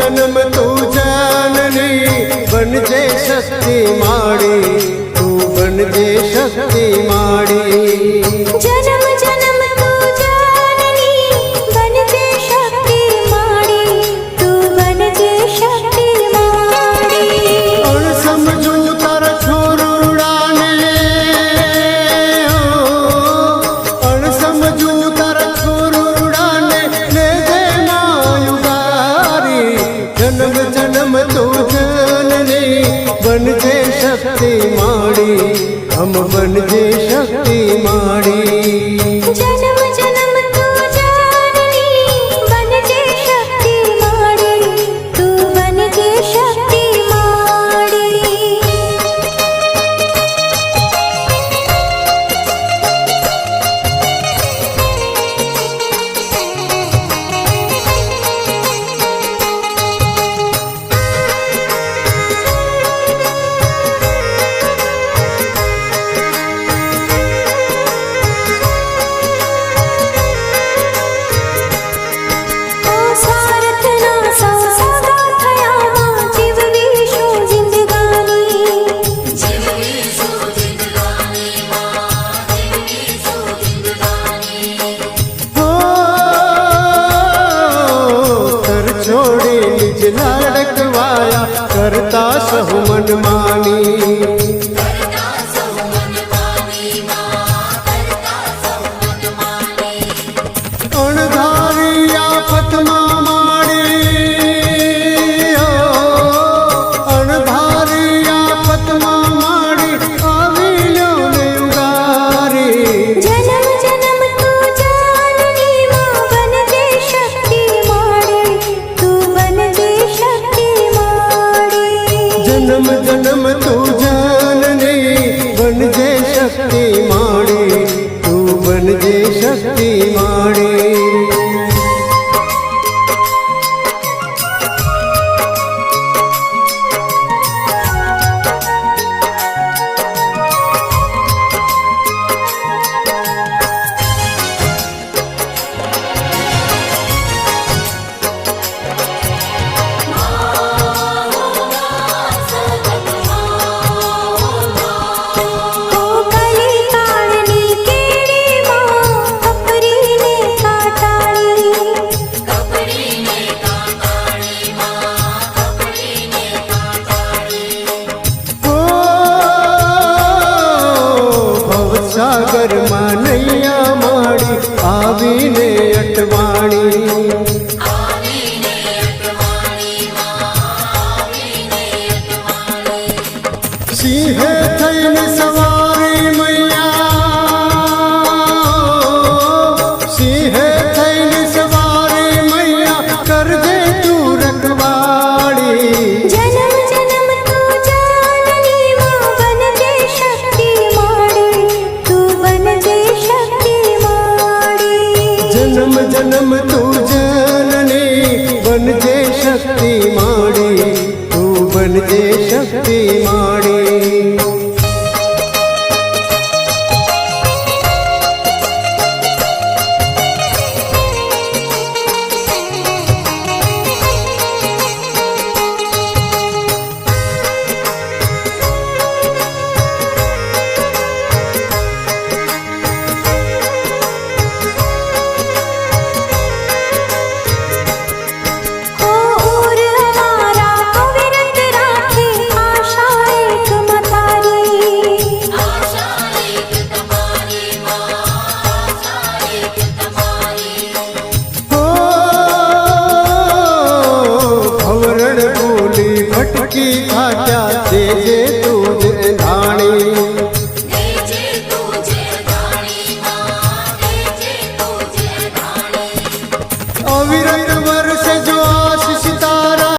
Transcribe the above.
जन्म तू जाननी बनजे शक्ति माड़ी, तू बनजे शक्ति माड़ी। जन्म जन्म तू जाननी बनजे शक्ति माड़ी, तू बनजे शक्ति माड़ी। और समझू तारा छोरुड़ाने और समझू तारा छोरुड़ाने ले दे मायुगारी। जन्म जन्म तू जाननी बनजे शक्ति माड़ी, हम बनजे शक्ति माड़ी। जन्म जन्म तू जाननी बनजे शक्ति माड़ी, तू बनजे शक्ति माड़ी। लाड़कवाया करता सहु मनमानी। अणधारी आफत माड़ी, अणधारी आफत माड़ी आवी लो ने उगारी। जन्म जन्म तू जाननी मां बनजे शक्ति माड़ी, तू बनजे शक्ति माड़ी। जन्म जन्म तू जाननी बनजे शक्ति माड़ी, तू बनजे शक्ति माड़ी। सागर मानैया माड़ी आवीने अटवाणी। सिंहे थईन सवारी मैया, सिंहे थईन सवारी मैया कर दे तू रखवाड़ी। जन्म जन्म तू जाननी मां बनजे शक्ति माड़ी, तू बनजे शक्ति माड़ी। जन्म जन्म तू जाननी बनजे शक्ति माड़ी, तू बनजे शक्ति माड़ी।